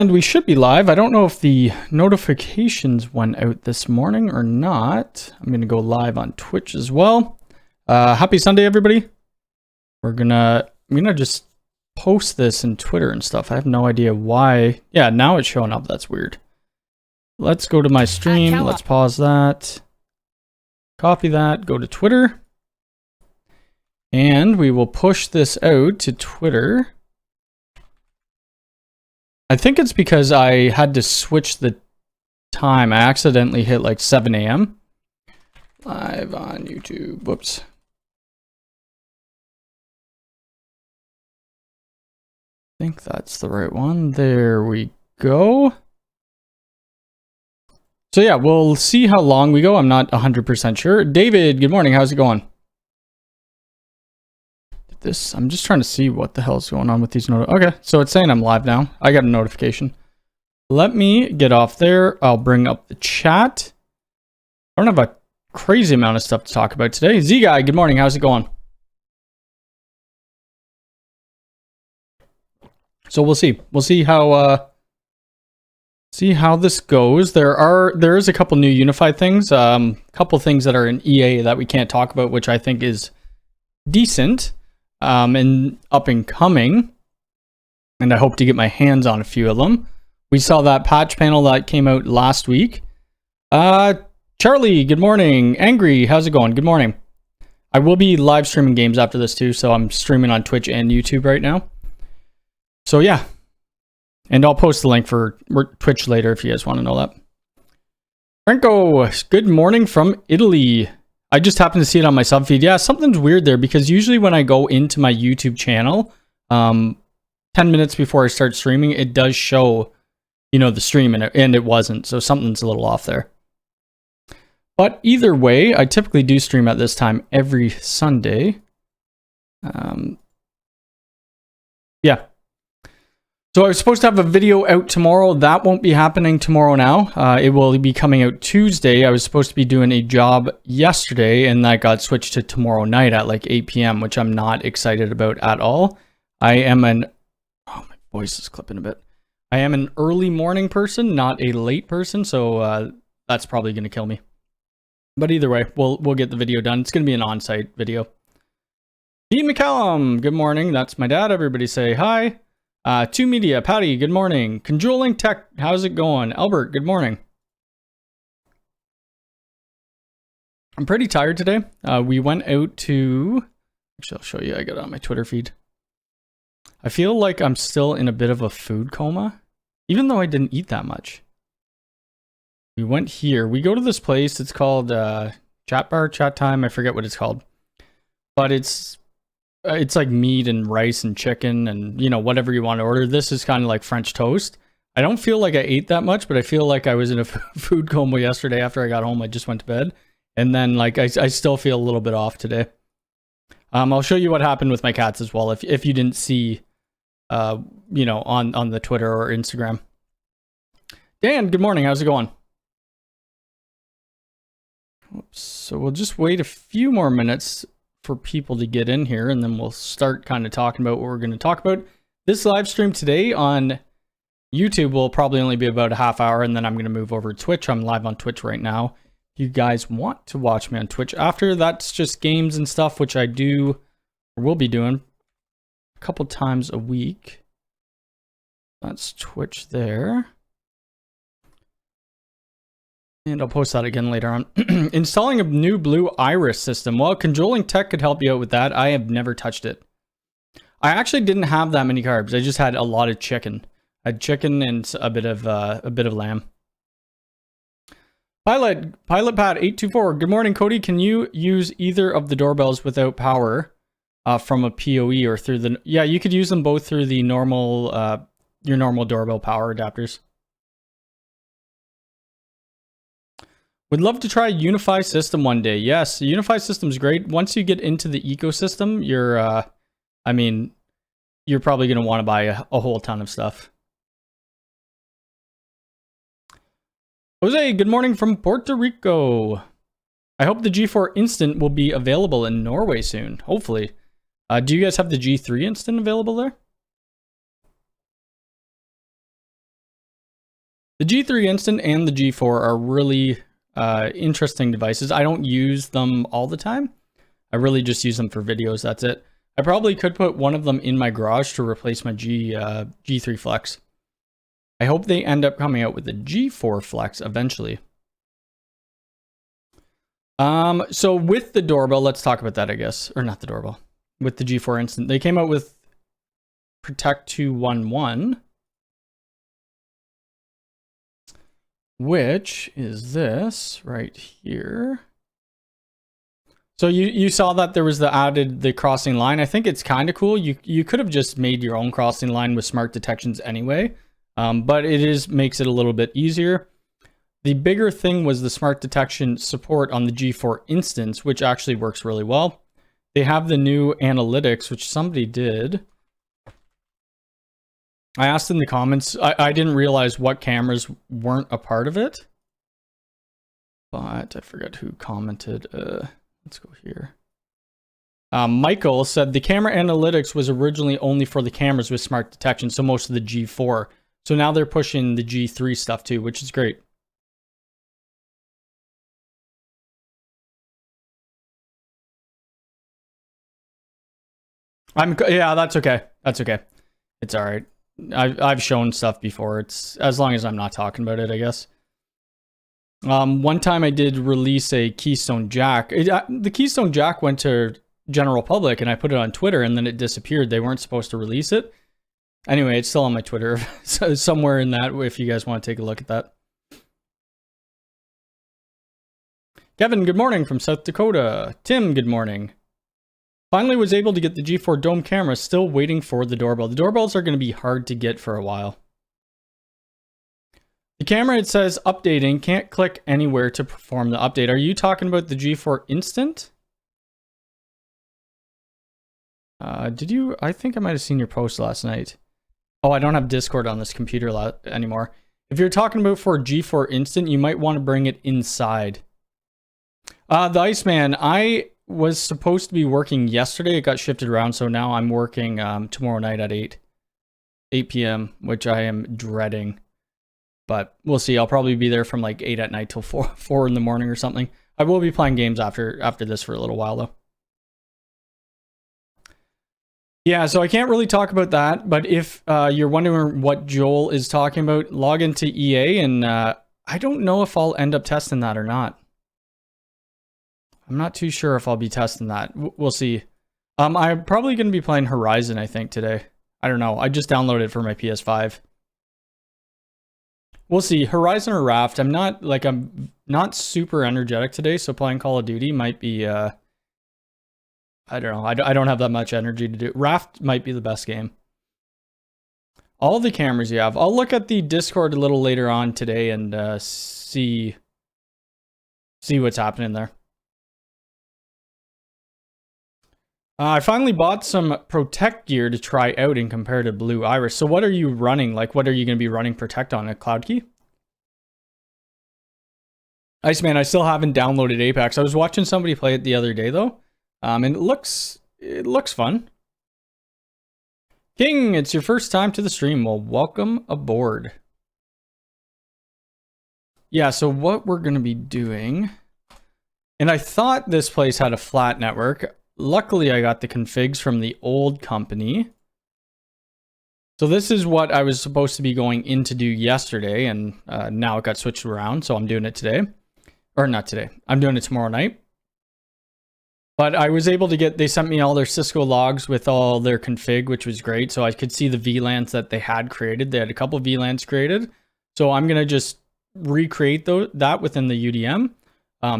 And we should be live. I don't know if the notifications went out this morning or not. I'm going to go live on Twitch as well. Happy Sunday, everybody. I'm gonna just post this in Twitter and stuff. I have no idea why. Yeah, now it's showing up. That's weird. Let's go to my stream. Let's pause that. Copy that. Go to Twitter. And we will push this out to Twitter. I think it's because I had to switch the time. I accidentally hit like 7 a.m. Live on YouTube. Whoops. I think that's the right one. There we go. So yeah, we'll see how long we go. I'm not 100% sure. David, good morning. How's it going? I'm just trying to see what the hell's going on with these Okay, so it's saying I'm live now. I got a notification. Let me get off there. I'll bring up the chat. I don't have a crazy amount of stuff to talk about today. Z-Guy, good morning. How's it going? So we'll see. We'll see how this goes. There is a couple new Unifi things. Couple things that are in EA that we can't talk about, which I think is decent. And up and coming, and I hope to get my hands on a few of them. We saw that patch panel that came out last week. Charlie, good morning. Angry, how's it going? Good morning. I will be live streaming games after this too, so I'm streaming on Twitch and YouTube right now. So yeah, and I'll post the link for Twitch later if you guys want to know that. Franco, good morning from Italy. I just happened to see it on my sub feed. Yeah, something's weird there because usually when I go into my YouTube channel, 10 minutes before I start streaming, it does show, the stream and it wasn't. So something's a little off there. But either way, I typically do stream at this time every Sunday. Yeah. So I was supposed to have a video out tomorrow. That won't be happening tomorrow now. It will be coming out Tuesday. I was supposed to be doing a job yesterday, and that got switched to tomorrow night at like 8 p.m., which I'm not excited about at all. Oh, my voice is clipping a bit. I am an early morning person, not a late person, so that's probably going to kill me. But either way, we'll get the video done. It's going to be an on-site video. Pete McCallum, good morning. That's my dad. Everybody say hi. 2 Media, Patty, good morning. Conjuling Tech, how's it going? Albert, good morning. I'm pretty tired today. We went out to... Actually, I'll show you. I got it on my Twitter feed. I feel like I'm still in a bit of a food coma, even though I didn't eat that much. We went here. We go to this place. It's called Chat Bar, Chat Time. I forget what it's called. But it's like meat and rice and chicken and, whatever you want to order. This is kind of like French toast. I don't feel like I ate that much, but I feel like I was in a food coma yesterday after I got home. I just went to bed. And then I still feel a little bit off today. I'll show you what happened with my cats as well if you didn't see, on the Twitter or Instagram. Dan, good morning. How's it going? Oops. So we'll just wait a few more minutes for people to get in here, and then we'll start kind of talking about what we're going to talk about. This live stream today on YouTube will probably only be about a half hour, and then I'm going to move over to Twitch. I'm live on Twitch right now. If you guys want to watch me on Twitch after, that's just games and stuff, which I do or will be doing a couple times a week. That's Twitch there. And I'll post that again later on. Installing a new blue iris system. Well, Conjuling Tech could help you out with that. I have never touched it. I actually didn't have that many carbs. I just had a lot of chicken. I had chicken and a bit of lamb. Pilot Pat 824. Good morning, Cody. Can you use either of the doorbells without power from a PoE or through the? Yeah, you could use them both through the normal your normal doorbell power adapters. Would love to try Unifi system one day. Yes, the Unifi system is great. Once you get into the ecosystem, you're probably going to want to buy a whole ton of stuff. Jose, good morning from Puerto Rico. I hope the G4 Instant will be available in Norway soon. Hopefully. Do you guys have the G3 Instant available there? The G3 Instant and the G4 are really interesting devices. I don't use them all the time. I really just use them for videos, that's it. I probably could put one of them in my garage to replace my G3 Flex. I hope they end up coming out with the G4 Flex eventually. So with the doorbell, let's talk about that, I guess. Or not the doorbell. With the G4 Instant. They came out with Protect 211. Which is this right here. So you saw that there was the crossing line. I think it's kind of cool. You could have just made your own crossing line with smart detections anyway, but it makes it a little bit easier. The bigger thing was the smart detection support on the G4 instance, which actually works really well. They have the new analytics, which somebody did. I asked in the comments. I didn't realize what cameras weren't a part of it, but I forgot who commented. Let's go here. Michael said the camera analytics was originally only for the cameras with smart detection, so most of the G4. So now they're pushing the G3 stuff too, which is great. Yeah, that's okay. That's okay. It's all right. I've shown stuff before. It's as long as I'm not talking about it, I guess. One time I did release a Keystone Jack. The Keystone Jack went to general public and I put it on Twitter and then it disappeared. They weren't supposed to release it. Anyway, it's still on my Twitter. So somewhere in that, if you guys want to take a look at that. Kevin, good morning from South Dakota. Tim, good morning. Finally was able to get the G4 Dome camera, still waiting for the doorbell. The doorbells are going to be hard to get for a while. The camera, it says updating, can't click anywhere to perform the update. Are you talking about the G4 Instant? Did you? I think I might have seen your post last night. Oh, I don't have Discord on this computer anymore. If you're talking about for G4 Instant, you might want to bring it inside. The Iceman, I was supposed to be working yesterday. It got shifted around, so now I'm working tomorrow night at 8 p.m., which I am dreading. But we'll see. I'll probably be there from like 8 at night till 4 in the morning or something. I will be playing games after this for a little while, though. Yeah, so I can't really talk about that. But if you're wondering what Joel is talking about, log into EA, and I don't know if I'll end up testing that or not. I'm not too sure if I'll be testing that. We'll see. I'm probably going to be playing Horizon, I think, today. I don't know. I just downloaded it for my PS5. We'll see. Horizon or Raft. I'm not super energetic today, so playing Call of Duty might be I don't know. I don't have that much energy to do. Raft might be the best game. All the cameras you have. I'll look at the Discord a little later on today and see what's happening there. I finally bought some Protect gear to try out and compare to Blue Iris. So what are you running? Like, what are you going to be running Protect on? A Cloud Key? Iceman, I still haven't downloaded Apex. I was watching somebody play it the other day, though. And it looks fun. King, it's your first time to the stream. Well, welcome aboard. Yeah, so what we're going to be doing... And I thought this place had a flat network. Luckily, I got the configs from the old company. So this is what I was supposed to be going in to do yesterday, and now it got switched around, so I'm doing it today. Or not today. I'm doing it tomorrow night. But I was able to they sent me all their Cisco logs with all their config, which was great. So I could see the VLANs that they had created. They had a couple of VLANs created. So I'm going to just recreate that within the UDM.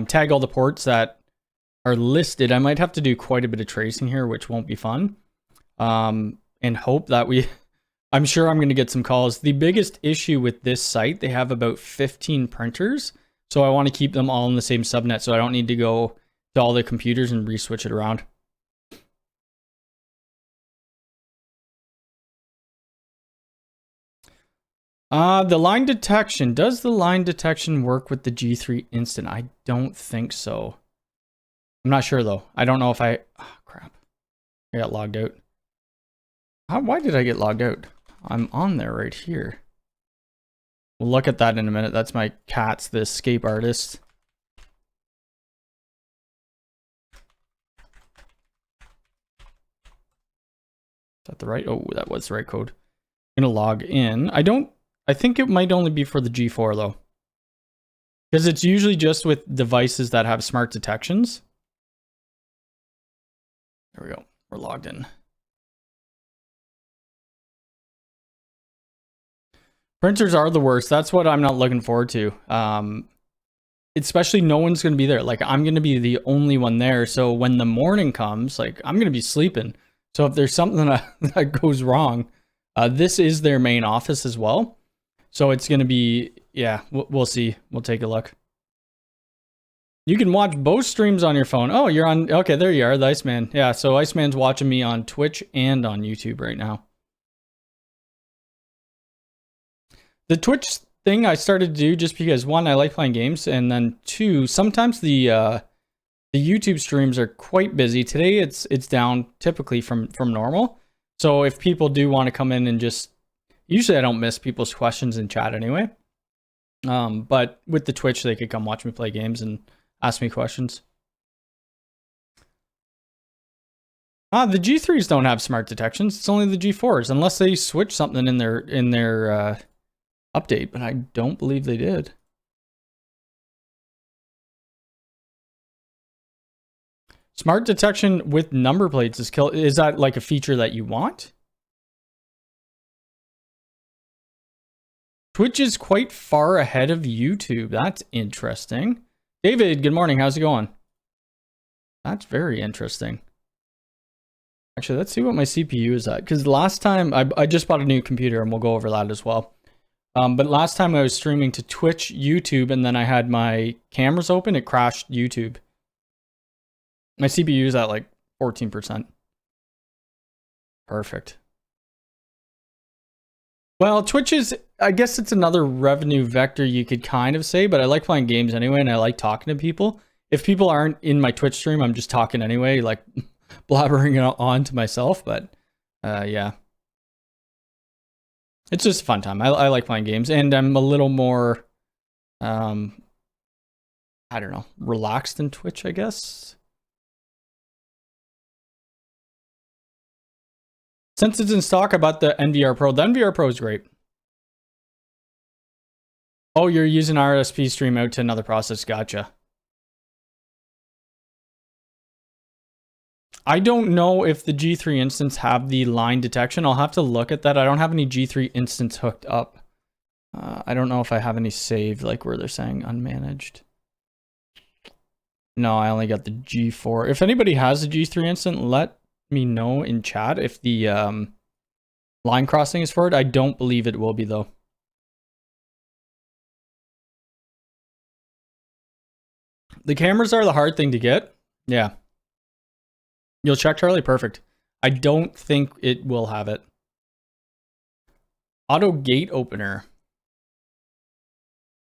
Tag all the ports that are listed. I might have to do quite a bit of tracing here, which won't be fun. And hope that I'm sure I'm going to get some calls. The biggest issue with this site, they have about 15 printers. So I want to keep them all in the same subnet, so I don't need to go to all the computers and re-switch it around. The line detection. Does the line detection work with the G3 Instant? I don't think so. I'm not sure, though. I don't know if oh, crap. I got logged out. Why did I get logged out? I'm on there right here. We'll look at that in a minute. That's my cat's the escape artist. Is that the right? Oh, that was the right code. I'm gonna log in. I think it might only be for the G4 though. Because it's usually just with devices that have smart detections. There we go. We're logged in. Printers are the worst. That's what I'm not looking forward to. Especially no one's going to be there. Like, I'm going to be the only one there. So when the morning comes, like, I'm going to be sleeping. So if there's something that goes wrong, this is their main office as well. So it's going to be, yeah, we'll see. We'll take a look. You can watch both streams on your phone. Oh, you're on. Okay, there you are, the Iceman. Yeah, so Iceman's watching me on Twitch and on YouTube right now. The Twitch thing I started to do just because, one, I like playing games, and then two, sometimes the YouTube streams are quite busy. Today it's down typically from normal. So if people do want to come in and just, usually I don't miss people's questions in chat anyway. But with the Twitch, they could come watch me play games and ask me questions. The G3s don't have smart detections. It's only the G4s, unless they switch something in their update, but I don't believe they did. Smart detection with number plates is that like a feature that you want? Twitch is quite far ahead of YouTube. That's interesting. David, good morning. How's it going? That's very interesting. Actually, let's see what my CPU is at. Because last time, I just bought a new computer and we'll go over that as well. But last time I was streaming to Twitch, YouTube, and then I had my cameras open, it crashed YouTube. My CPU is at like 14%. Perfect. Well, Twitch is, I guess it's another revenue vector you could kind of say, but I like playing games anyway, and I like talking to people. If people aren't in my Twitch stream, I'm just talking anyway, like blabbering it on to myself, but yeah. It's just a fun time. I like playing games, and I'm a little more, I don't know, relaxed in Twitch, I guess. Since it's in stock, I bought the NVR Pro. The NVR Pro is great. Oh, you're using RSP stream out to another process. Gotcha. I don't know if the G3 instance have the line detection. I'll have to look at that. I don't have any G3 instance hooked up. I don't know if I have any saved, like where they're saying unmanaged. No, I only got the G4. If anybody has a G3 instance, let me know in chat if the line crossing is for it. I don't believe it will be, though. The cameras are the hard thing to get. Yeah. You'll check, Charlie? Perfect. I don't think it will have it. Auto gate opener.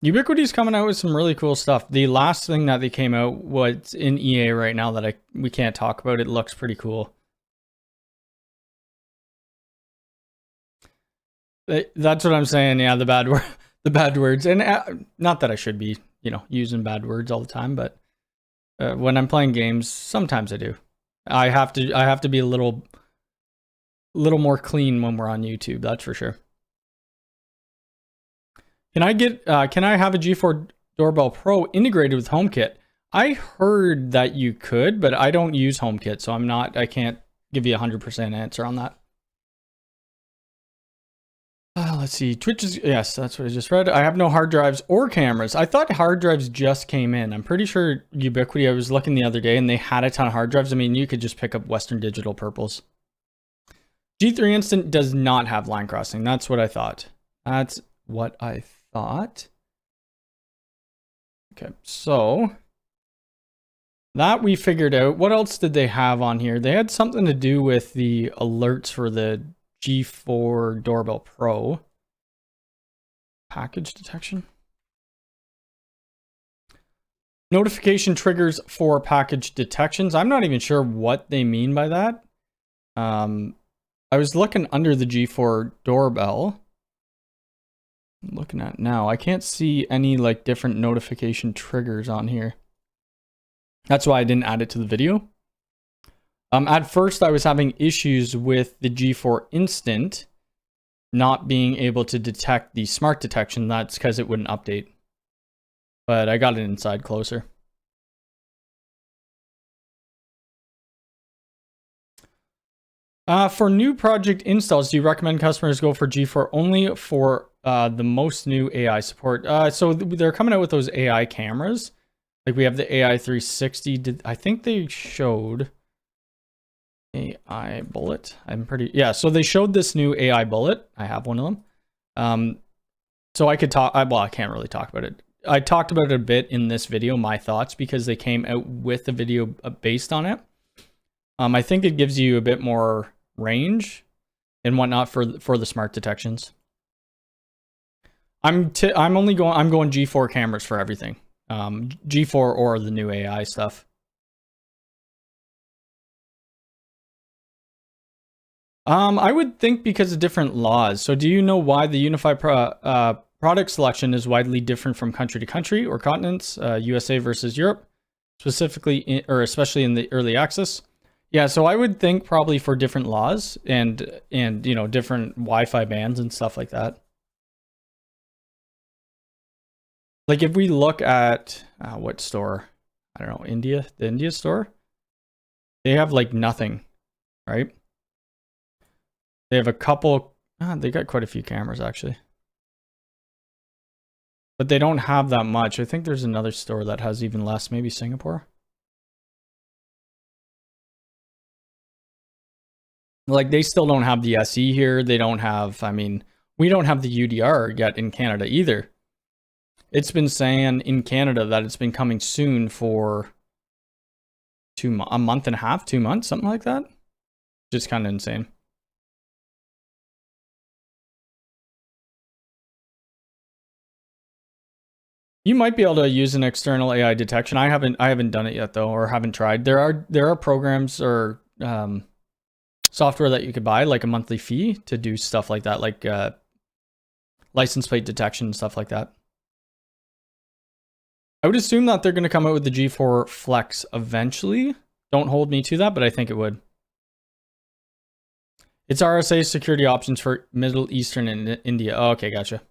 Ubiquity's coming out with some really cool stuff. The last thing that they came out was in EA right now that we can't talk about. It looks pretty cool. That's what I'm saying. Yeah, the bad words, and not that I should be, using bad words all the time, but when I'm playing games, sometimes I do. I have to be a little more clean when we're on YouTube. That's for sure. Can I have a G4 Doorbell Pro integrated with HomeKit? I heard that you could, but I don't use HomeKit, so I can't give you a 100% answer on that. Let's see. Twitch is, yes, that's what I just read. I have no hard drives or cameras. I thought hard drives just came in. I'm pretty sure Ubiquity, I was looking the other day and they had a ton of hard drives. I mean, you could just pick up Western Digital purples. G3 Instant does not have line crossing. That's what I thought. Okay, so that we figured out. What else did they have on here? They had something to do with the alerts for the G4 Doorbell Pro. Package detection. Notification triggers for package detections. I'm not even sure what they mean by that. I was looking under the G4 Doorbell. I'm looking at now. I can't see any like different notification triggers on here. That's why I didn't add it to the video. At first, I was having issues with the G4 Instant not being able to detect the smart detection. That's because it wouldn't update. But I got it inside closer. For new project installs, do you recommend customers go for G4 only for the most new AI support? So they're coming out with those AI cameras. Like we have the AI 360. I think they showed AI bullet. Yeah, so they showed this new AI bullet. I have one of them. So I could talk, well, I can't really talk about it. I talked about it a bit in this video, my thoughts, because they came out with a video based on it. I think it gives you a bit more range and whatnot for the smart detections. I'm going G4 cameras for everything. G4 or the new AI stuff. I would think because of different laws. So do you know why the Unifi product selection is widely different from country to country or continents, USA versus Europe, specifically or especially in the early access? Yeah, so I would think probably for different laws and you know, different Wi-Fi bands and stuff like that. Like if we look at what store? I don't know, India, the India store. They have like nothing, right? They have a couple, they got quite a few cameras actually. But they don't have that much. I think there's another store that has even less, maybe Singapore. Like they still don't have the SE here. They don't have, I mean, we don't have the UDR yet in Canada either. It's been saying in Canada that it's been coming soon for a month and a half, 2 months, something like that. Just kind of insane. You might be able to use an external AI detection. I haven't done it yet though, or haven't tried. There are programs or software that you could buy, like a monthly fee to do stuff like that, like license plate detection and stuff like that. I would assume that they're going to come out with the G4 Flex eventually. Don't hold me to that, but I think it would. It's RSA security options for Middle Eastern and India. Oh, okay, gotcha.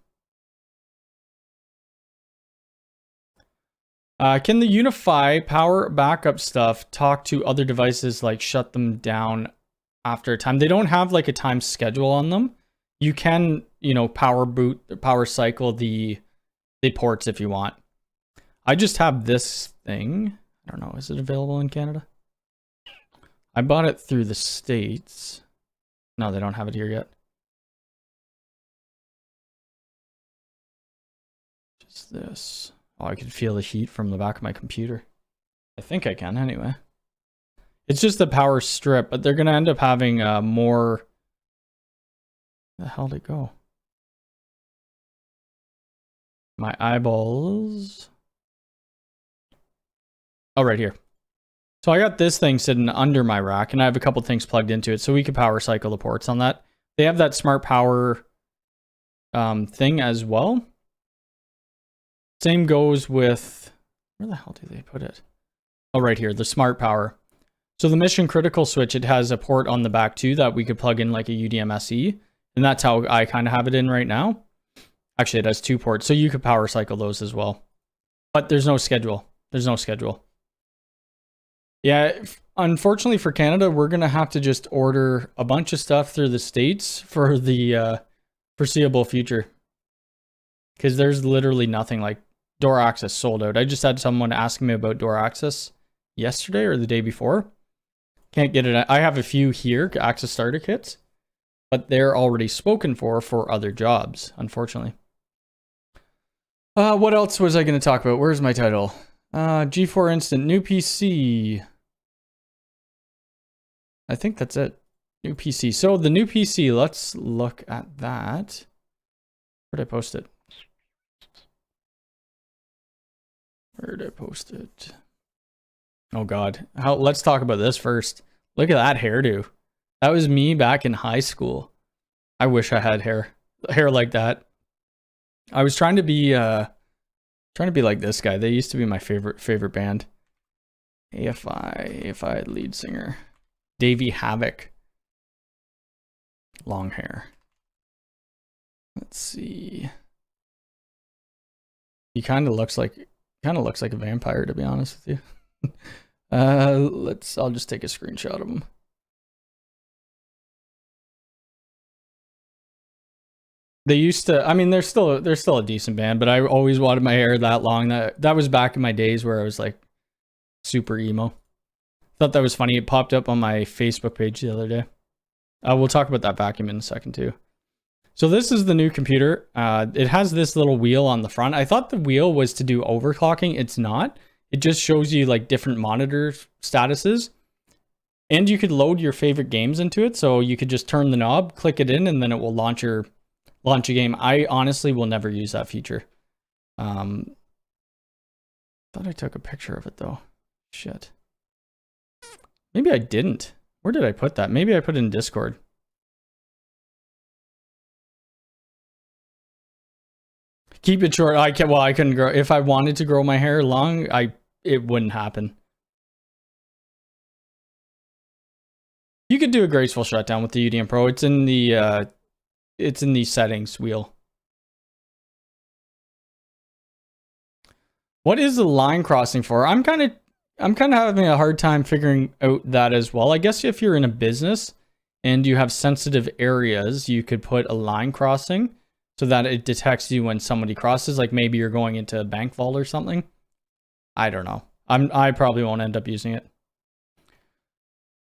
Can the Unifi power backup stuff talk to other devices, like shut them down after a time? They don't have like a time schedule on them. You can, you know, power cycle the ports if you want. I just have this thing. I don't know, is it available in Canada? I bought it through the States. No, they don't have it here yet. Just this. Oh, I can feel the heat from the back of my computer. I think I can anyway. It's just a power strip, but they're going to end up having more... Where the hell did it go? My eyeballs... Oh, right here. So I got this thing sitting under my rack, and I have a couple things plugged into it, so we could power cycle the ports on that. They have that smart power thing as well. Same goes with, where the hell do they put it? Oh, right here, the smart power. So the mission critical switch, it has a port on the back too that we could plug in like a UDM-SE, and that's how I kind of have it in right now. Actually, it has 2 ports, so you could power cycle those as well. But there's no schedule. There's no schedule. Yeah, unfortunately for Canada, we're going to have to just order a bunch of stuff through the States for the foreseeable future. Because there's literally nothing. Like door access sold out. I just had someone asking me about door access yesterday or the day before. Can't get it. I have a few here, access starter kits, but they're already spoken for other jobs, unfortunately. What else was I going to talk about? Where's my title? G4 Instant, new PC. I think that's it. New PC. So the new PC, let's look at that. Where did I post it? Where did I post it? Oh God. Let's talk about this first. Look at that hairdo. That was me back in high school. I wish I had hair like that. I was trying to be like this guy. They used to be my favorite band. AFI lead singer. Davey Havoc. Long hair. Let's see. He kind of looks like a vampire, to be honest with you. I'll just take a screenshot of him. They used to, I mean, they're still a decent band, but I always wanted my hair that long. That was back in my days where I was like super emo. Thought that was funny. It popped up on my Facebook page the other day. We'll talk about that vacuum in a second too. So this is the new computer. It has this little wheel on the front. I thought the wheel was to do overclocking. It's not. It just shows you like different monitor statuses. And you could load your favorite games into it. So you could just turn the knob, click it in, and then it will launch a game. I honestly will never use that feature. Thought I took a picture of it though. Shit. Maybe I didn't. Where did I put that? Maybe I put it in Discord. Keep it short. I couldn't grow. If I wanted to grow my hair long, it wouldn't happen. You could do a graceful shutdown with the UDM Pro. It's in the settings wheel. What is the line crossing for? I'm kind of having a hard time figuring out that as well. I guess if you're in a business and you have sensitive areas, you could put a line crossing so that it detects you when somebody crosses. Like maybe you're going into a bank vault or something. I don't know. I probably won't end up using it.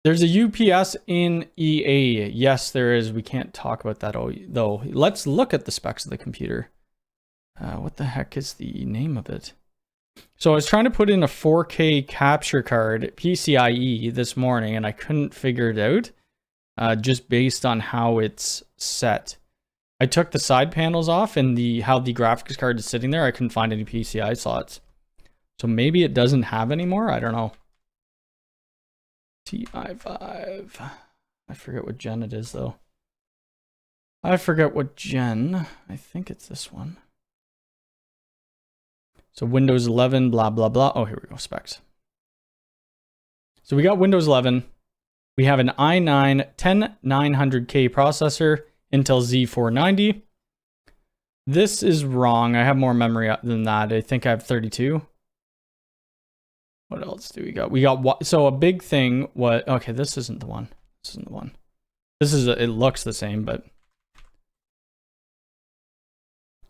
There's a UPS in EA. Yes, there is. We can't talk about that though. Let's look at the specs of the computer. What the heck is the name of it? So I was trying to put in a 4K capture card, PCIe, this morning, and I couldn't figure it out just based on how it's set. I took the side panels off and how the graphics card is sitting there. I couldn't find any PCI slots. So maybe it doesn't have any more. I don't know. TI5. I forget what gen it is though. I forget what gen. I think it's this one. So Windows 11, blah, blah, blah. Oh, here we go, specs. So we got Windows 11. We have an i9 10900K processor, Intel Z490. This is wrong. I have more memory than that. I think I have 32. What else do we got? We got, so a big thing, okay, this isn't the one. This isn't the one. This is, it looks the same, but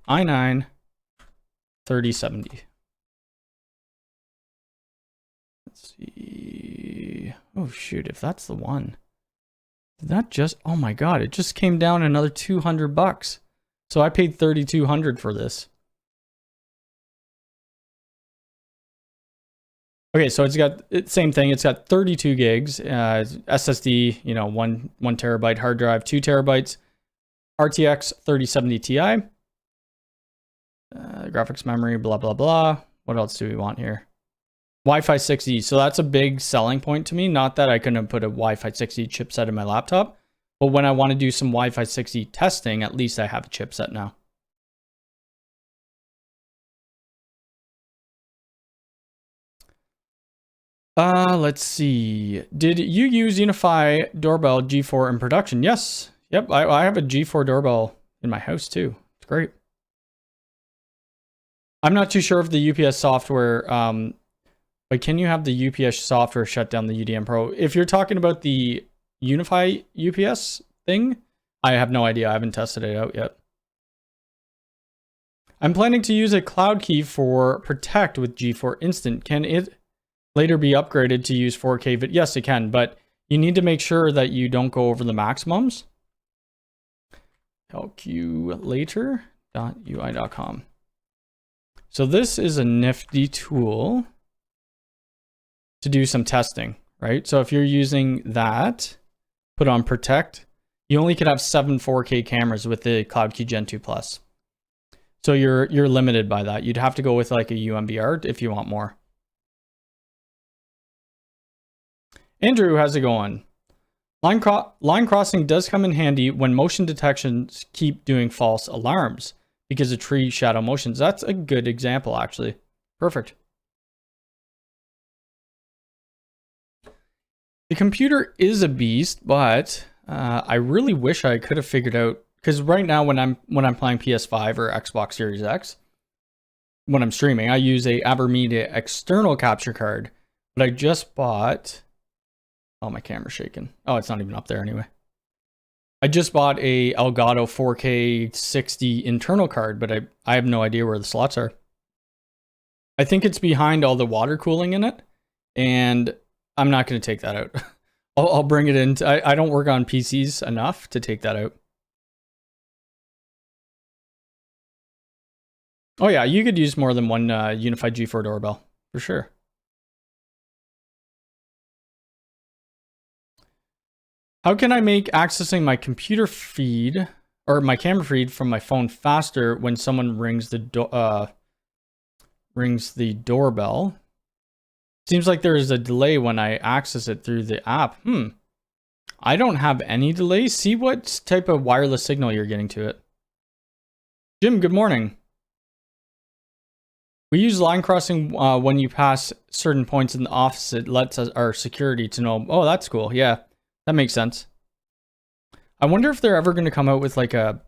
i9 3070. Let's see. Oh shoot, if that's the one. Did that just, oh my god, it just came down another $200. So I paid $3,200 for this. Okay, so it's got same thing. It's got 32 gigs, SSD, you know, one terabyte hard drive, 2 terabytes, RTX 3070 Ti, graphics memory, blah blah blah. What else do we want here? Wi-Fi 6E. So that's a big selling point to me. Not that I couldn't put a Wi-Fi 6E chipset in my laptop, but when I want to do some Wi-Fi 6E testing, at least I have a chipset now. Let's see. Did you use Unifi Doorbell G4 in production? Yes. Yep, I have a G4 doorbell in my house too. It's great. I'm not too sure if the UPS software, but can you have the UPS software shut down the UDM Pro? If you're talking about the Unifi UPS thing, I have no idea. I haven't tested it out yet. I'm planning to use a cloud key for Protect with G4 Instant. Can it later be upgraded to use 4K vid? Yes, it can, but you need to make sure that you don't go over the maximums. calculator.ui.com. So this is a nifty tool to do some testing, right? So if you're using that, put on Protect, you only could have 7 4K cameras with the Cloud Key Gen 2 Plus. So you're limited by that. You'd have to go with like a UMBR if you want more. Andrew, how's it going? Line crossing does come in handy when motion detections keep doing false alarms. because of tree shadow motions. That's a good example, actually. Perfect. The computer is a beast, but I really wish I could have figured out, because right now when I'm playing PS5 or Xbox Series X, when I'm streaming, I use a AverMedia external capture card. But I just bought, oh, my camera's shaking. Oh, it's not even up there anyway. I just bought a Elgato 4K 60 internal card, but I have no idea where the slots are. I think it's behind all the water cooling in it, and I'm not going to take that out. I'll bring it in. I don't work on PCs enough to take that out. Oh yeah, you could use more than one Unifi G4 doorbell, for sure. How can I make accessing my computer feed or my camera feed from my phone faster when someone rings the doorbell? Seems like there is a delay when I access it through the app. I don't have any delay. See what type of wireless signal you're getting to it. Jim, good morning. We use line crossing when you pass certain points in the office. It lets us, our security to know. Oh, that's cool. Yeah, that makes sense. I wonder if they're ever going to come out with like a...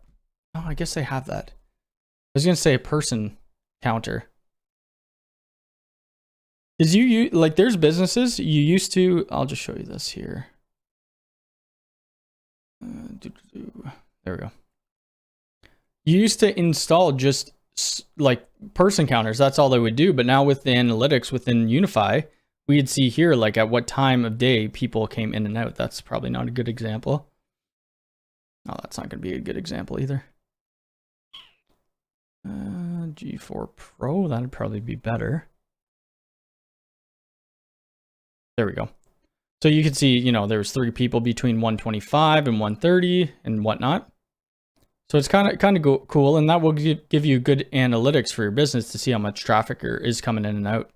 Oh, I guess they have that. I was going to say a person counter. Because you like, there's businesses you used to... I'll just show you this here. There we go. You used to install just like person counters. That's all they would do. But now with the analytics within Unifi, we'd see here like at what time of day people came in and out. That's probably not a good example. Oh, that's not going to be a good example either. G4 Pro, that'd probably be better. There we go. So you can see, you know, there's 3 people between 125 and 130 and whatnot. So it's kind of cool, and that will give you good analytics for your business to see how much traffic is coming in and out.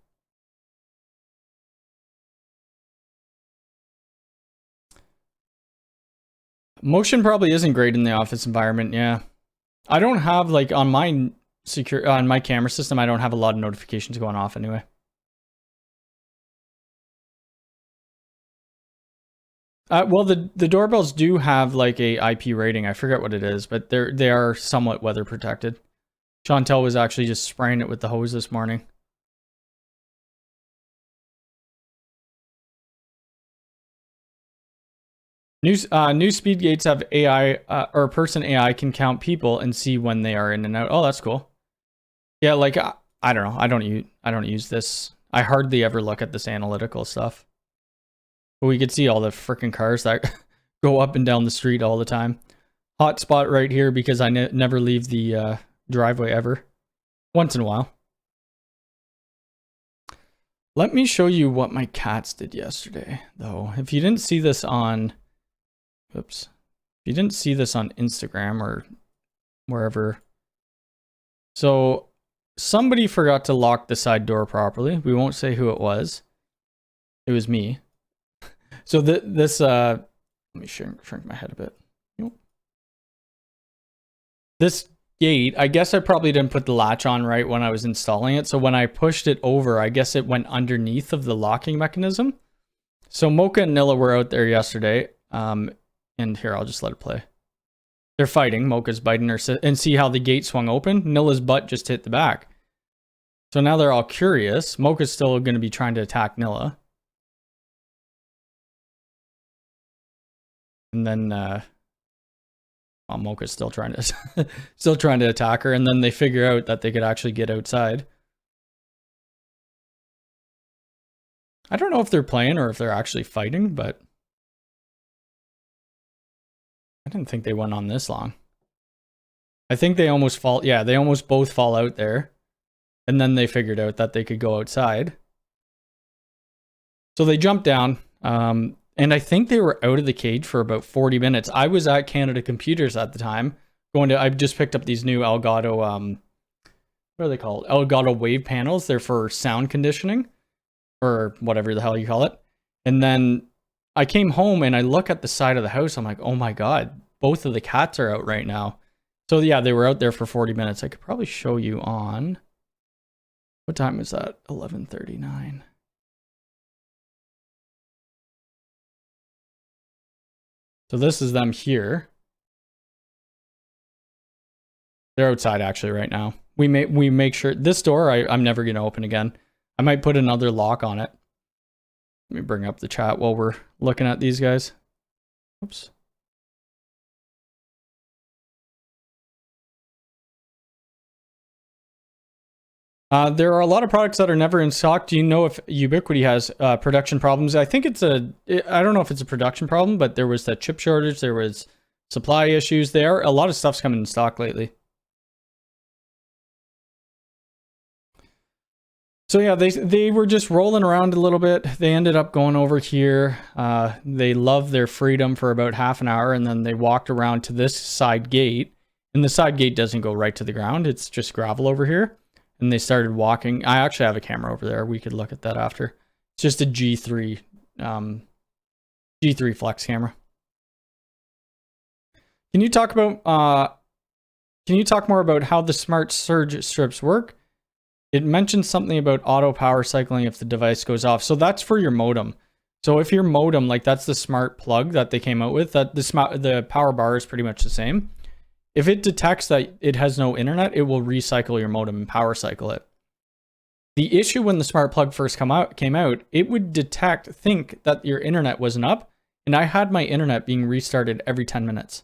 Motion probably isn't great in the office environment. Yeah, I don't have like on my camera system. I don't have a lot of notifications going off anyway. Well, the doorbells do have like a IP rating. I forget what it is, but they are somewhat weather protected. Chantel was actually just spraying it with the hose this morning. New speed gates have AI or person AI can count people and see when they are in and out. Oh, that's cool. Yeah, like I don't know. I don't use this. I hardly ever look at this analytical stuff. But we could see all the freaking cars that go up and down the street all the time. Hot spot right here because I never leave the driveway ever. Once in a while. Let me show you what my cats did yesterday, though. If you didn't see this on... Oops. If you didn't see this on Instagram or wherever... So, somebody forgot to lock the side door properly. We won't say who it was. It was me. So this let me shrink my head a bit. This gate, I guess I probably didn't put the latch on right when I was installing it. So when I pushed it over, I guess it went underneath of the locking mechanism. So Mocha and Nilla were out there yesterday. And here, I'll just let it play. They're fighting. Mocha's biting her and see how the gate swung open. Nilla's butt just hit the back. So now they're all curious. Mocha's still going to be trying to attack Nilla. And then Mocha's still trying to attack her, and then they figure out that they could actually get outside. I don't know if they're playing or if they're actually fighting, but I didn't think they went on this long. I think they almost fall. Yeah, they almost both fall out there, and then they figured out that they could go outside. So they jumped down. And I think they were out of the cage for about 40 minutes. I was at Canada Computers at the time. I just picked up these new Elgato, what are they called? Elgato wave panels. They're for sound conditioning or whatever the hell you call it. And then I came home and I look at the side of the house. I'm like, oh my God, both of the cats are out right now. So yeah, they were out there for 40 minutes. I could probably show you on, what time was that? 11:39. So this is them here. They're outside actually right now. We make sure this door I'm never gonna open again. I might put another lock on it. Let me bring up the chat while we're looking at these guys. Oops. There are a lot of products that are never in stock. Do you know if Ubiquiti has production problems? I think I don't know if it's a production problem, but there was that chip shortage. There was supply issues there. A lot of stuff's coming in stock lately. So yeah, they were just rolling around a little bit. They ended up going over here. They loved their freedom for about half an hour, and then they walked around to this side gate. And the side gate doesn't go right to the ground. It's just gravel over here. And they started walking. I actually have a camera over there. We could look at that after. It's just a G3 flex camera. Can you talk more about how the smart surge strips work? It mentions something about auto power cycling if the device goes off. So that's for your modem. So if your modem, like that's the smart plug that they came out with, that the power bar is pretty much the same. If it detects that it has no internet, it will recycle your modem and power cycle it. The issue when the smart plug first came out, it would think that your internet wasn't up, and I had my internet being restarted every 10 minutes.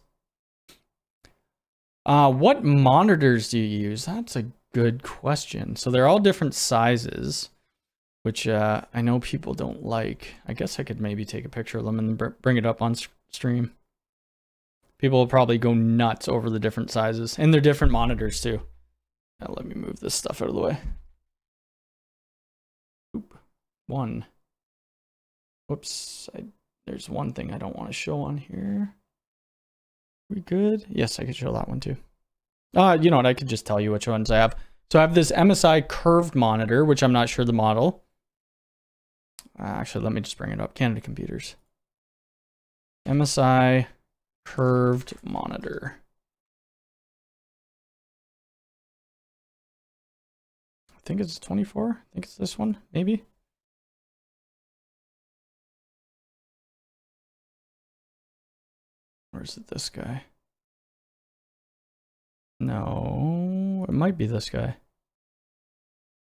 What monitors do you use? That's a good question. So they're all different sizes, which I know people don't like. I guess I could maybe take a picture of them and bring it up on stream. People will probably go nuts over the different sizes, and they're different monitors too. Now let me move this stuff out of the way. Oop. One. Whoops. There's one thing I don't want to show on here. We good? Yes, I could show that one too. You know what? I could just tell you which ones I have. So I have this MSI curved monitor, which I'm not sure the model. Actually, let me just bring it up. Canada Computers. MSI curved monitor. I think it's 24. I think it's this one, maybe. Or is it this guy? No, it might be this guy.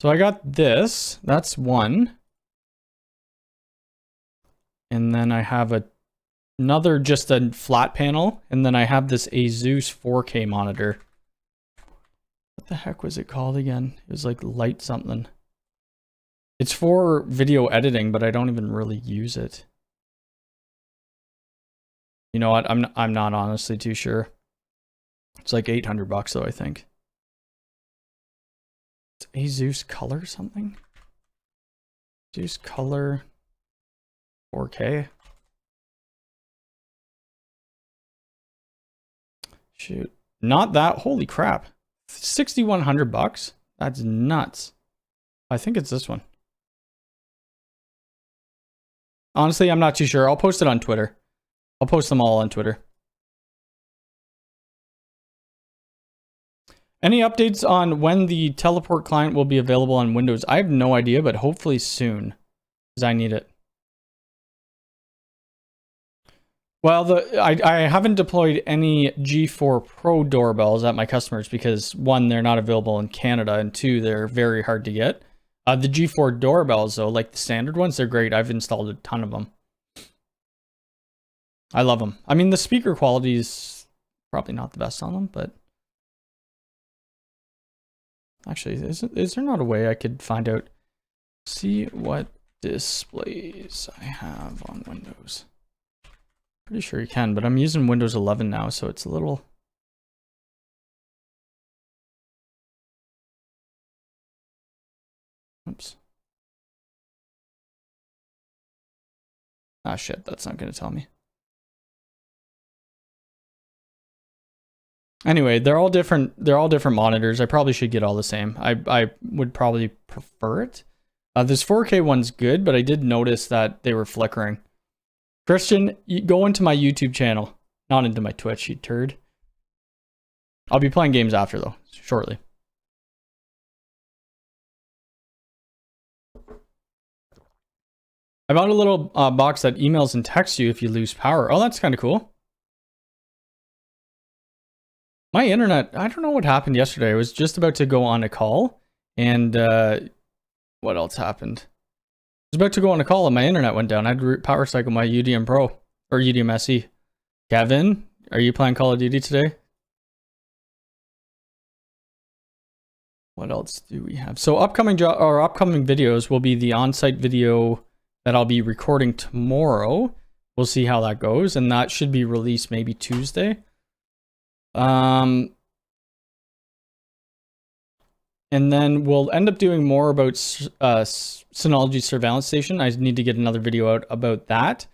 So I got this. That's one. And then I have another, just a flat panel. And then I have this Asus 4K monitor. What the heck was it called again? It was like light something. It's for video editing, but I don't even really use it. You know what? I'm not honestly too sure. It's like $800 though, I think. It's Asus Color something? Asus Color 4K. Shoot. Not that. Holy crap. $6,100? That's nuts. I think it's this one. Honestly, I'm not too sure. I'll post it on Twitter. I'll post them all on Twitter. Any updates on when the teleport client will be available on Windows? I have no idea, but hopefully soon, because I need it. Well, I haven't deployed any G4 Pro doorbells at my customers because one, they're not available in Canada, and two, they're very hard to get. The G4 doorbells, though, like the standard ones, they're great. I've installed a ton of them. I love them. I mean, the speaker quality is probably not the best on them, but actually, is there not a way I could find out? See what displays I have on Windows. Pretty sure you can, but I'm using Windows 11 now, so it's a little... Oops. Ah, shit, that's not going to tell me. Anyway, they're all different monitors. I probably should get all the same. I would probably prefer it. This 4K one's good, but I did notice that they were flickering. Christian, you go into my YouTube channel, not into my Twitch, you turd. I'll be playing games after though, shortly. I bought a little box that emails and texts you if you lose power. Oh, that's kind of cool. My internet, I don't know what happened yesterday. I was just about to go on a call, and what else happened? I was about to go on a call and my internet went down. I had to power cycle my UDM Pro, or UDM SE. Kevin, are you playing Call of Duty today? What else do we have? So upcoming videos will be the on-site video that I'll be recording tomorrow. We'll see how that goes, and that should be released maybe Tuesday. And then we'll end up doing more about Synology Surveillance Station. I need to get another video out about that,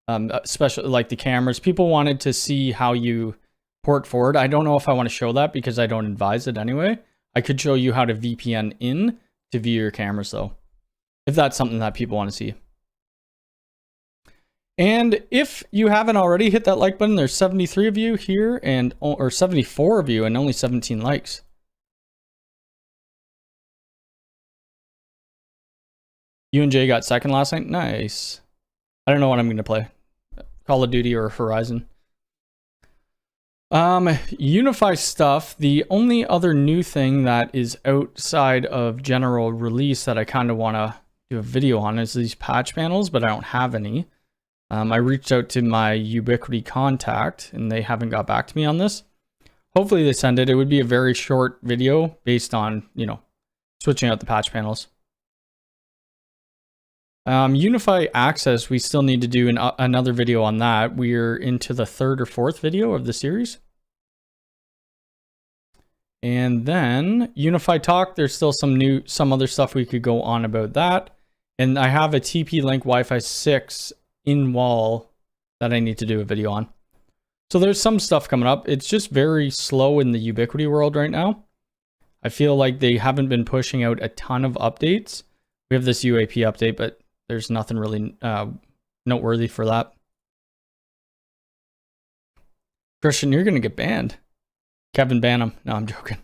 especially like the cameras. People wanted to see how you port forward. I don't know if I want to show that because I don't advise it anyway. I could show you how to VPN in to view your cameras though, if that's something that people want to see. And if you haven't already, hit that like button. There's 73 of you here, and or 74 of you, and only 17 likes. You and Jay got second last night. Nice. I don't know what I'm going to play. Call of Duty or Horizon. Unifi stuff. The only other new thing that is outside of general release that I kind of want to do a video on is these patch panels, but I don't have any. I reached out to my Ubiquiti contact and they haven't got back to me on this. Hopefully they send it. It would be a very short video based on, you know, switching out the patch panels. Unifi access, we still need to do another video on that. We're into the 3rd or 4th video of the series. And then Unifi talk, there's still some other stuff we could go on about that. And I have a TP-Link Wi-Fi 6 in wall that I need to do a video on. So there's some stuff coming up. It's just very slow in the Ubiquiti world right now. I feel like they haven't been pushing out a ton of updates. We have this UAP update, but there's nothing really noteworthy for that. Christian, you're going to get banned. Kevin, ban him. No, I'm joking.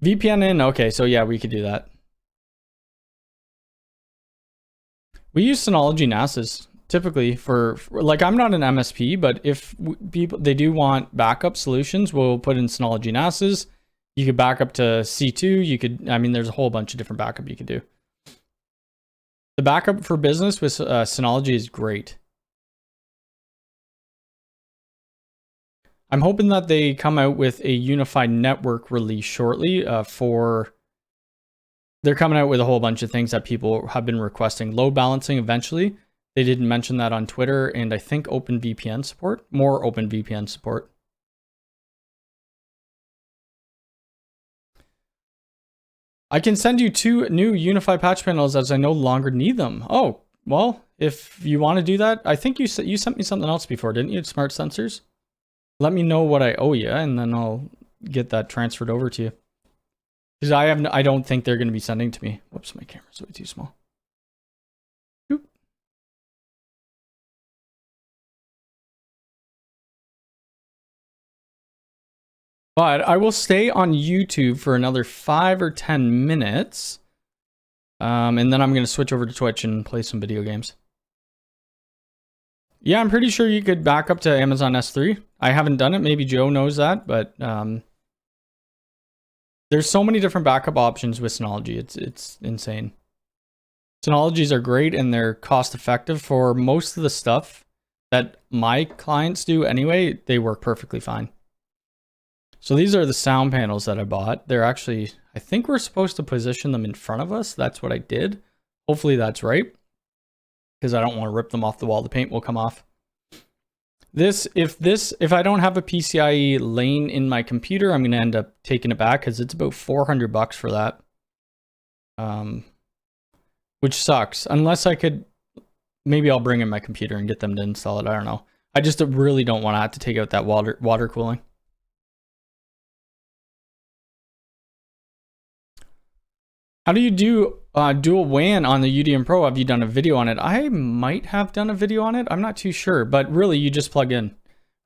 VPN in. Okay, so yeah, we could do that. We use Synology NASs typically for like, I'm not an MSP, but if they do want backup solutions, we'll put in Synology NASs. You could back up to C2. You could, I mean, there's a whole bunch of different backup you could do. The backup for business with Synology is great. I'm hoping that they come out with a unified network release shortly they're coming out with a whole bunch of things that people have been requesting. Load balancing eventually. They didn't mention that on Twitter, and I think OpenVPN support, more OpenVPN support. I can send you 2 new Unifi patch panels as I no longer need them. Oh, well, if you want to do that, I think you sent me something else before, didn't you? Smart sensors. Let me know what I owe you, and then I'll get that transferred over to you. Because I don't think they're going to be sending to me. Whoops, my camera's way too small. Oop. But I will stay on YouTube for another 5 or 10 minutes. And then I'm going to switch over to Twitch and play some video games. Yeah, I'm pretty sure you could back up to Amazon S3. I haven't done it. Maybe Joe knows that, but there's so many different backup options with Synology. It's insane. Synologies are great and they're cost effective for most of the stuff that my clients do anyway. They work perfectly fine. So these are the sound panels that I bought. They're actually, I think we're supposed to position them in front of us. That's what I did. Hopefully that's right, because I don't want to rip them off the wall. The paint will come off. If I don't have a PCIe lane in my computer, I'm going to end up taking it back because it's about $400 for that. Which sucks. Unless I could, maybe I'll bring in my computer and get them to install it. I don't know. I just really don't want to have to take out that water cooling. How do you do dual WAN on the UDM Pro? Have you done a video on it? I might have done a video on it. I'm not too sure, but really you just plug in,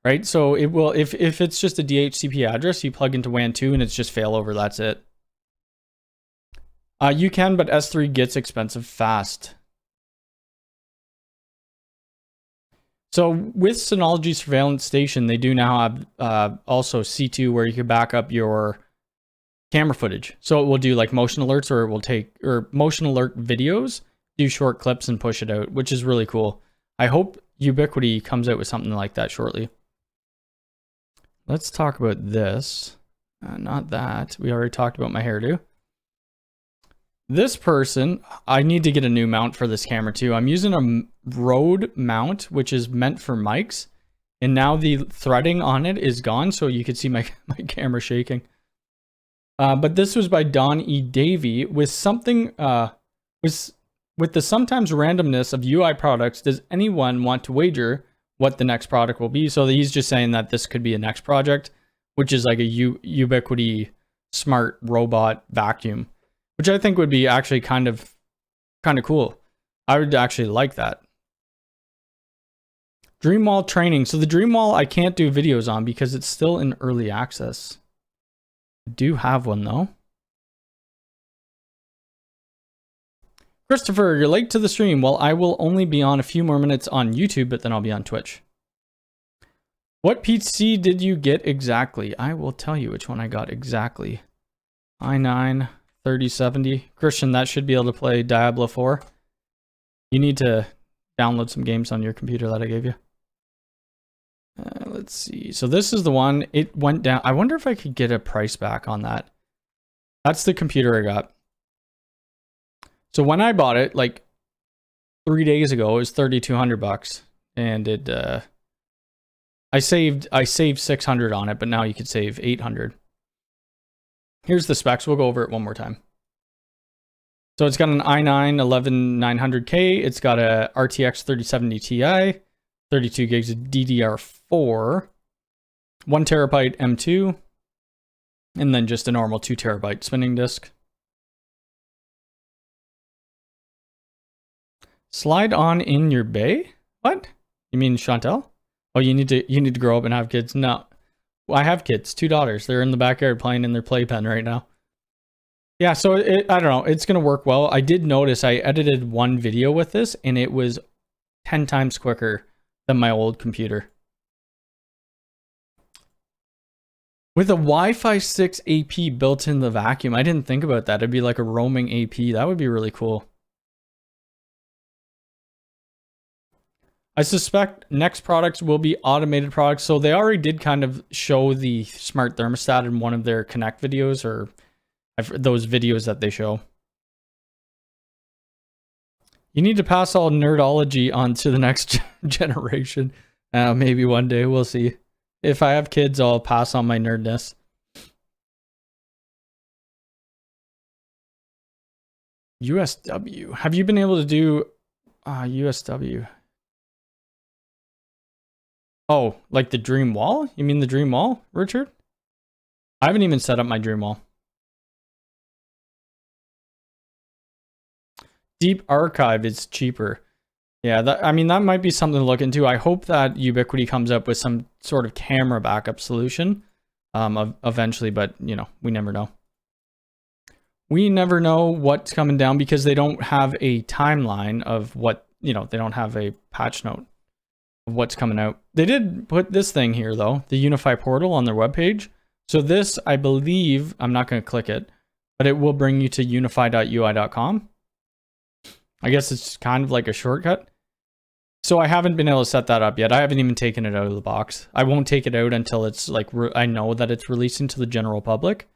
right? So it will, if it's just a DHCP address, you plug into WAN 2 and it's just failover, that's it. You can, but S3 gets expensive fast. So with Synology Surveillance Station, they do now have also C2 where you can back up your camera footage. So it will do like motion alerts, or it will take, or motion alert videos, do short clips and push it out, which is really cool. I hope Ubiquiti comes out with something like that shortly. Let's talk about this. Not that. We already talked about my hairdo. This person, I need to get a new mount for this camera too. I'm using a Rode mount, which is meant for mics. And now the threading on it is gone, so you can see my camera shaking. But this was by Don E. Davey with something, with the sometimes randomness of UI products, does anyone want to wager what the next product will be? So he's just saying that this could be a next project, which is like a Ubiquiti smart robot vacuum, which I think would be actually kind of cool. I would actually like that. Dreamwall training. So the Dreamwall I can't do videos on because it's still in early access. I do have one though. Christopher, you're late to the stream. Well, I will only be on a few more minutes on YouTube, but then I'll be on Twitch. What PC did you get exactly? I will tell you which one I got exactly. i9 3070. Christian, that should be able to play Diablo 4. You need to download some games on your computer that I gave you. Let's see. So this is the one. It went down. I wonder if I could get a price back on that. That's the computer I got. So when I bought it, like 3 days ago, it was $3,200, and it I saved 600 on it, but now you could save 800. Here's the specs. We'll go over it one more time. So it's got an i9 11900K. It's got a RTX 3070 Ti, 32 gigs of DDR4, 1 terabyte M2, and then just a normal 2 terabyte spinning disk. Slide on in your bay? What? You mean Chantel? Oh, you need to grow up and have kids. No. I have kids, 2 daughters. They're in the backyard playing in their playpen right now. Yeah, so I don't know. It's going to work well. I did notice I edited one video with this, and it was 10 times quicker than my old computer. With a Wi-Fi 6 AP built in the vacuum, I didn't think about that. It'd be like a roaming AP. That would be really cool. I suspect next products will be automated products. So they already did kind of show the smart thermostat in one of their Connect videos, or those videos that they show. You need to pass all nerdology on to the next generation. Maybe one day, we'll see. If I have kids, I'll pass on my nerdness. USW. Have you been able to do USW? Oh, like the Dream Wall? You mean the Dream Wall, Richard? I haven't even set up my Dream Wall. Deep Archive is cheaper. Yeah, I mean, that might be something to look into. I hope that Ubiquiti comes up with some sort of camera backup solution eventually, but, you know, we never know. We never know what's coming down because they don't have a timeline of what, you know, they don't have a patch note of what's coming out. They did put this thing here, though, the Unifi Portal on their webpage. So this, I believe, I'm not going to click it, but it will bring you to unifi.ui.com. I guess it's kind of like a shortcut. So I haven't been able to set that up yet. I haven't even taken it out of the box. I won't take it out until it's like, I know that it's releasing to the general public.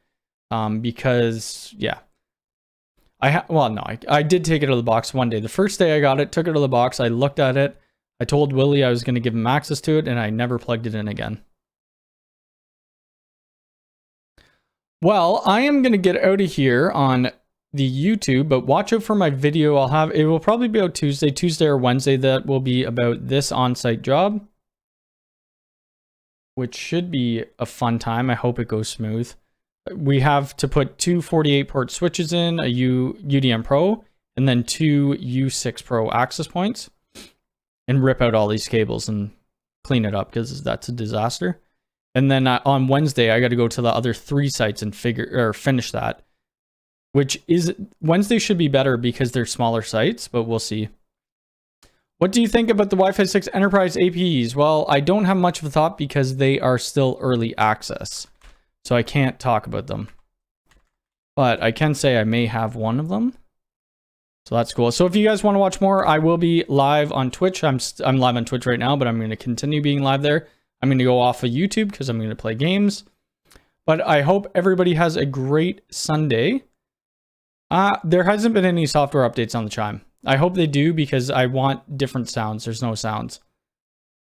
Because, yeah. I did take it out of the box one day. The first day I got it, took it out of the box, I looked at it, I told Willie I was going to give him access to it, and I never plugged it in again. Well, I am going to get out of here on the YouTube, but watch out for my video. It will probably be out Tuesday or Wednesday. That will be about this on-site job, which should be a fun time. I hope it goes smooth. We have to put 2 48-port switches in, a UDM Pro, and then 2 U6 Pro access points, and rip out all these cables and clean it up because that's a disaster. And then on Wednesday, I got to go to the other 3 sites and finish that. Which is, Wednesday should be better because they're smaller sites, but we'll see. What do you think about the Wi-Fi 6 Enterprise APs? Well, I don't have much of a thought because they are still early access. So I can't talk about them. But I can say I may have one of them. So that's cool. So if you guys want to watch more, I will be live on Twitch. I'm live on Twitch right now, but I'm going to continue being live there. I'm going to go off of YouTube because I'm going to play games. But I hope everybody has a great Sunday. There hasn't been any software updates on the Chime. I hope they do because I want different sounds. There's no sounds.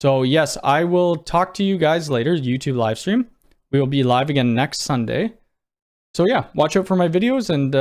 So yes, I will talk to you guys later, YouTube live stream. We will be live again next Sunday. So yeah, watch out for my videos and